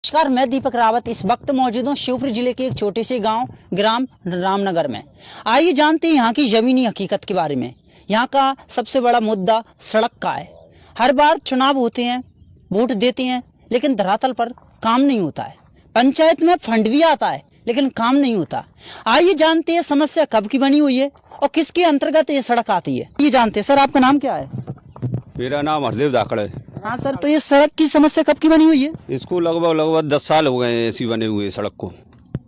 नमस्कार, मैं दीपक रावत इस वक्त मौजूद हूँ शिवपुरी जिले के एक छोटे से गांव ग्राम रामनगर में। आइए जानते हैं यहाँ की जमीनी हकीकत के बारे में। यहाँ का सबसे बड़ा मुद्दा सड़क का है। हर बार चुनाव होते हैं, वोट देते हैं, लेकिन धरातल पर काम नहीं होता है। पंचायत में फंड भी आता है लेकिन काम नहीं होता। आइए जानते हैं समस्या कब की बनी हुई है और किसके अंतर्गत ये सड़क आती है। ये जानते हैं। सर, आपका नाम क्या है? मेरा नाम हरदेव धाकड़ है। हाँ सर, तो ये सड़क की समस्या कब की बनी हुई है? इसको लगभग 10 साल हो गए हैं ऐसी बने हुए सड़क को।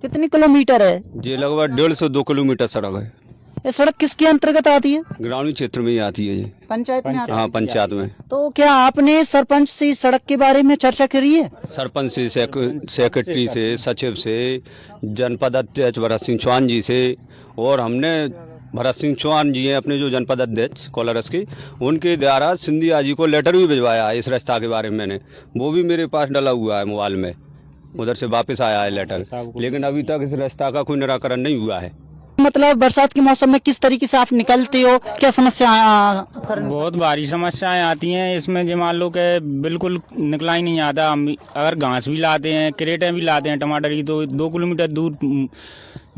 कितने किलोमीटर है ये लगभग 1.5 से 2 किलोमीटर सड़क है। ये सड़क किसके अंतर्गत आती है? ग्रामीण क्षेत्र में ही आती है ये। पंचायत में आती है। हाँ, पंचायत में। तो क्या आपने सरपंच से इस सड़क के बारे में चर्चा करी है? सरपंच से, सेक्रेटरी से, सचिव से, जनपद अध्यक्ष भरत सिंह चौहान जी से, और हमने भरत सिंह चौहान जी हैं अपने जो जनपद अध्यक्ष कोलारस के, उनके द्वारा सिंधिया जी को लेटर भी भिजवाया है इस रास्ता के बारे में। मैंने वो भी मेरे पास डला हुआ है मोबाइल में, उधर से वापस आया है लेटर, लेकिन अभी तक इस रास्ता का कोई निराकरण नहीं हुआ है। मतलब बरसात के मौसम में किस तरीके से आप निकलते हो, क्या समस्या? बहुत भारी समस्याएं आती हैं इसमें। जो मान लो कि बिल्कुल निकला ही नहीं आता। हम अगर घास भी लाते हैं, क्रेटें भी लाते हैं टमाटर की, तो 2 किलोमीटर दूर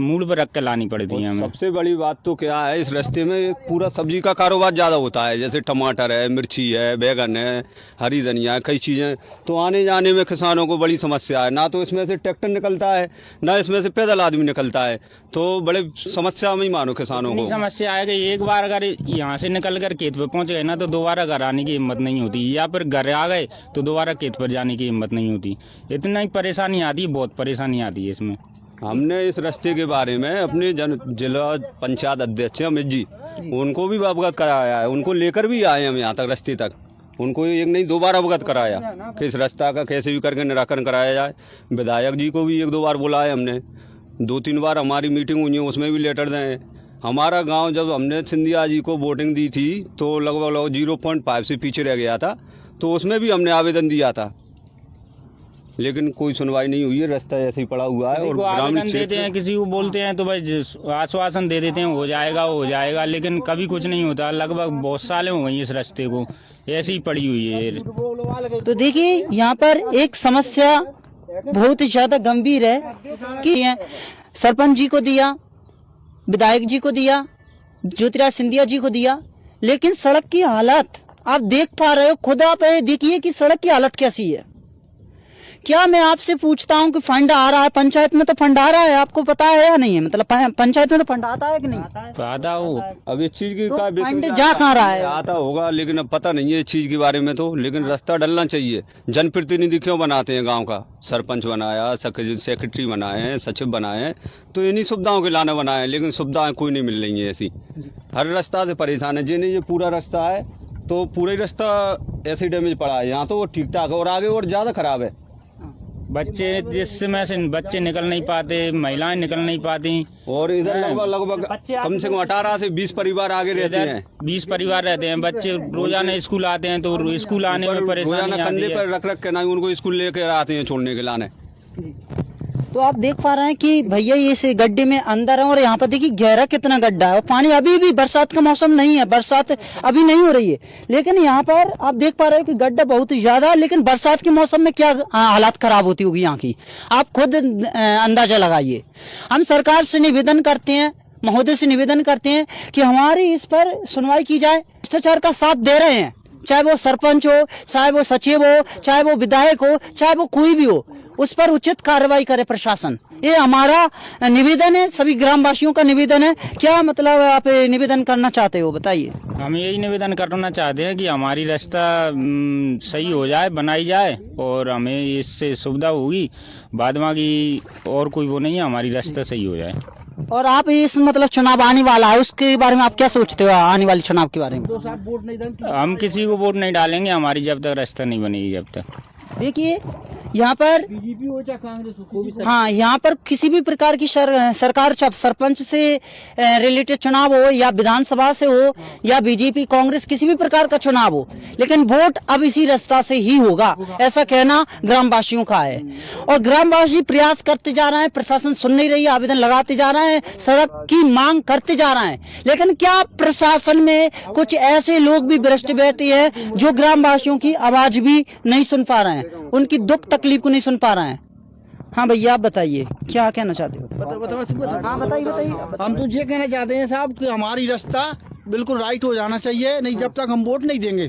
मूड पर रख के लानी पड़ती है हमें। सबसे बड़ी बात तो क्या है, इस रास्ते में पूरा सब्जी का कारोबार ज़्यादा होता है, जैसे टमाटर है, मिर्ची है, बैगन है, हरी धनिया है, कई चीज़ें। तो आने जाने में किसानों को बड़ी समस्या है। ना तो इसमें से ट्रैक्टर निकलता है, ना इसमें से पैदल आदमी निकलता है। तो बड़े समस्या में ही मानो किसानों को। समस्या है कि एक बार अगर यहाँ से निकल कर खेत पर पहुँच गए ना, तो दोबारा घर आने की हिम्मत नहीं होती, या फिर घर आ गए तो दोबारा खेत पर जाने की हिम्मत नहीं होती। इतना ही परेशानी आती है, बहुत परेशानी आती है इसमें। हमने इस रास्ते के बारे में अपने जिला पंचायत अध्यक्ष अमित जी, उनको भी अवगत कराया है। उनको लेकर भी आए हम यहाँ तक रास्ते तक। उनको एक नहीं 2 बार अवगत कराया कि इस रास्ता का कैसे भी करके निराकरण कराया जाए। विधायक जी को भी 1-2 बार बुलाया हमने। 2-3 बार हमारी मीटिंग हुई है, उसमें भी लेटर दें। हमारा गाँव जब हमने सिंधिया जी को वोटिंग दी थी तो लगभग 0.5 से पीछे रह गया था, तो उसमें भी हमने आवेदन दिया था, लेकिन कोई सुनवाई नहीं हुई है। रास्ता ऐसे ही पड़ा हुआ है। और आवेदन देते हैं, किसी को बोलते हैं तो भाई आश्वासन दे देते हैं हो जाएगा, लेकिन कभी कुछ नहीं होता। लगभग बहुत सालें हो गई इस रास्ते को ऐसी ही पड़ी हुई है। तो देखिए, यहाँ पर एक समस्या बहुत ही ज्यादा गंभीर है कि सरपंच जी को दिया, विधायक जी को दिया, ज्योतिराज सिंधिया जी को दिया, लेकिन सड़क की हालत आप देख पा रहे हो। खुद आप देखिए कि सड़क की हालत कैसी है। क्या मैं आपसे पूछता हूं कि फंड आ रहा है? पंचायत में तो फंड आ रहा है, आपको पता है या नहीं है? मतलब पंचायत में तो फंड आता है कि नहीं आता हो? अब इस चीज की तो फंड जा कहाँ रहा है? आता होगा, लेकिन अब पता नहीं है इस चीज के बारे में तो। लेकिन रास्ता डलना चाहिए। जनप्रतिनिधि क्यों बनाते हैं? गांव का सरपंच बनाया, सेक्रेटरी बनाए हैं, सचिव बनाए हैं, तो इन्हीं सुविधाओं के लाने बनाए हैं, लेकिन सुविधाएं कोई नहीं मिल रही है ऐसी। हर रास्ता से परेशान है। जिन्हें ये पूरा रास्ता है तो पूरा ही रास्ता ऐसे डैमेज पड़ा है। यहाँ तो वो ठीक ठाक है और आगे और ज्यादा खराब है। बच्चे जिस समय से बच्चे निकल नहीं पाते, महिलाएं निकल नहीं पाती, और इधर लगभग कम से कम 18 से 20 परिवार आगे रहते हैं। 20 परिवार रहते हैं। बच्चे रोजाना स्कूल आते हैं, तो स्कूल आने में परेशानी आती है। कंधे पर रख के ना उनको स्कूल लेकर आते हैं छोड़ने के लाने। तो आप देख पा रहे हैं कि भैया ये इस गड्ढे में अंदर है, और यहाँ पर देखिए गहरा कितना गड्ढा है। और पानी अभी भी, बरसात का मौसम नहीं है, बरसात अभी नहीं हो रही है, लेकिन यहाँ पर आप देख पा रहे हैं कि गड्ढा बहुत ही ज्यादा है। लेकिन बरसात के मौसम में क्या हालात खराब होती होगी यहाँ की, आप खुद अंदाजा लगाइए। हम सरकार से निवेदन करते हैं, महोदय से निवेदन करते हैं कि हमारी इस पर सुनवाई की जाए। भ्रष्टाचार का साथ दे रहे हैं, चाहे वो सरपंच हो, चाहे वो सचिव हो, चाहे वो विधायक हो, चाहे वो कोई भी हो, उस पर उचित कार्रवाई करे प्रशासन। ये हमारा निवेदन है, सभी ग्रामवासियों का निवेदन है। क्या मतलब आप निवेदन करना चाहते हो, बताइए? हम यही निवेदन करना चाहते हैं कि हमारी रास्ता सही हो जाए, बनाई जाए, और हमें इससे सुविधा होगी। बाद में और कोई वो नहीं है, हमारी रास्ता सही हो जाए। और आप इस मतलब चुनाव आने वाला है, उसके बारे में आप क्या सोचते हो? आने वाले चुनाव के बारे में हम किसी को वोट नहीं डालेंगे, हमारी जब तक रास्ता नहीं बनेगी। जब तक देखिए यहाँ पर बीजेपी हो चाहे कांग्रेस हो, हाँ, यहाँ पर किसी भी प्रकार की सरकार, चाहे सरपंच से रिलेटेड चुनाव हो या विधानसभा से हो या बीजेपी कांग्रेस किसी भी प्रकार का चुनाव हो, लेकिन वोट अब इसी रास्ता से ही होगा, ऐसा कहना ग्रामवासियों का है। और ग्रामवासी प्रयास करते जा रहे हैं, प्रशासन सुन नहीं रही है, आवेदन लगाते जा रहे हैं, सड़क की मांग करते जा रहे हैं, लेकिन क्या प्रशासन में कुछ ऐसे लोग भी भ्रष्ट बैठे हैं जो ग्रामवासियों की आवाज भी नहीं सुन पा रहे हैं, उनकी दुख तकलीफ को नहीं सुन पा रहे हैं। हाँ भैया आप बताइए क्या कहना चाहते हो? हाँ बताइए। हम तो ये कहना चाहते हैं साहब कि हमारी रास्ता बिल्कुल राइट हो जाना चाहिए, नहीं जब तक हम वोट नहीं देंगे।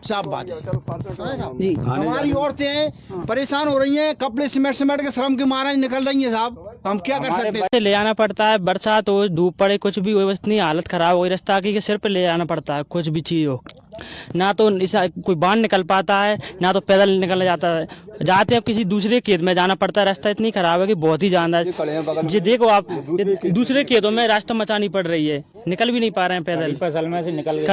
साफ बात है जी। हमारी औरतें परेशान हो रही हैं, कपड़े सिमट के श्रम के मारे निकल रही हैं साहब, हम क्या कर सकते हैं। ले जाना पड़ता है, बरसात हो धूप पड़े कुछ भी हो, इतनी हालत खराब हो गई रास्ता की कि सिर पे ले जाना पड़ता है कुछ भी चीज हो। ना तो कोई बाहर निकल पाता है, ना तो पैदल निकल जाता है, जाते हैं किसी दूसरे खेत में जाना पड़ता है। रास्ता इतनी खराब है कि बहुत ही ज्यादा। जी देखो आप, दूसरे खेतों में रास्ता मचानी पड़ रही है, निकल भी नहीं पा रहे हैं पैदल। फसल में से निकल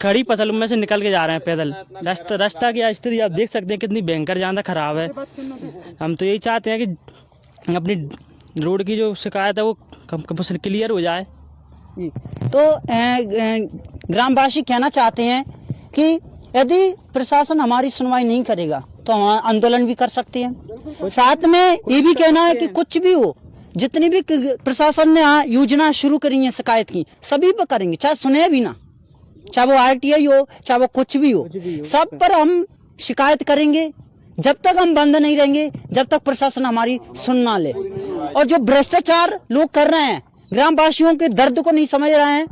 खड़ी फसल में से निकल के जा रहे हैं पैदल। रास्ता की स्थिति आप देख सकते हैं कितनी भयंकर ज्यादा खराब है। हम तो यही चाहते हैं कि अपनी रोड की जो शिकायत है वो क्लियर हो जाए। तो ग्रामवासी कहना चाहते हैं कि यदि प्रशासन हमारी सुनवाई नहीं करेगा तो हम आंदोलन भी कर सकते हैं। साथ में ये भी कहना है कि कुछ भी हो, जितनी भी प्रशासन ने योजना शुरू करी है शिकायत की, सभी पर करेंगे, चाहे सुने भी ना, चाहे वो RTI हो, चाहे वो कुछ भी हो, सब पर हम शिकायत करेंगे जब तक हम बंद नहीं रहेंगे, जब तक प्रशासन हमारी सुन ना ले। और जो भ्रष्टाचार लोग कर रहे हैं, ग्रामवासियों के दर्द को नहीं समझ रहे हैं,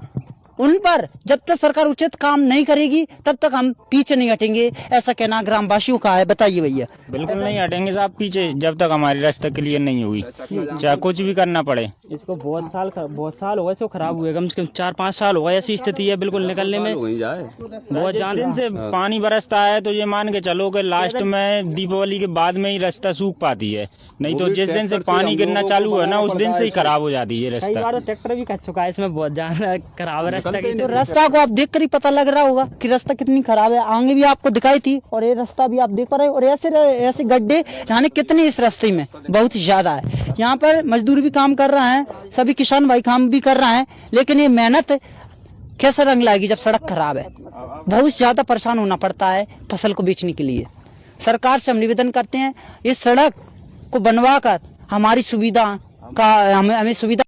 उन पर जब तक सरकार उचित काम नहीं करेगी तब तक हम पीछे नहीं हटेंगे, ऐसा कहना ग्रामवासियों का है। बताइए भैया। बिल्कुल नहीं हटेंगे साहब पीछे जब तक हमारी रास्ता क्लियर नहीं हुई, चाहे कुछ भी करना पड़े। इसको बहुत साल हो गए इसको खराब हुए, कम से कम 4-5 साल हो गए ऐसी स्थिति है बिल्कुल निकलने में बहुत जान। दिन से पानी बरसता है तो ये मान के चलो कि लास्ट में दीपावली के बाद में ही रास्ता सूख पाती है, नहीं तो जिस दिन से पानी गिरना चालू है ना उस दिन से ही खराब हो जाती है रास्ता। तो ट्रैक्टर भी कट चुका है इसमें, बहुत ज्यादा खराब है। तो रास्ता को आप देख कर ही पता लग रहा होगा कि रास्ता कितनी खराब है। आगे भी आपको दिखाई थी और ये रास्ता भी आप देख पा रहे हैं। और ऐसे गड्ढे जाने कितने इस रास्ते में बहुत ज्यादा है। यहाँ पर मजदूर भी काम कर रहे हैं, सभी किसान भाई काम भी कर रहे हैं, लेकिन ये मेहनत कैसे रंग लाएगी जब सड़क खराब है। बहुत ज्यादा परेशान होना पड़ता है फसल को बेचने के लिए। सरकार से हम निवेदन करते हैं इस सड़क को बनवा कर हमारी सुविधा का हमें सुविधा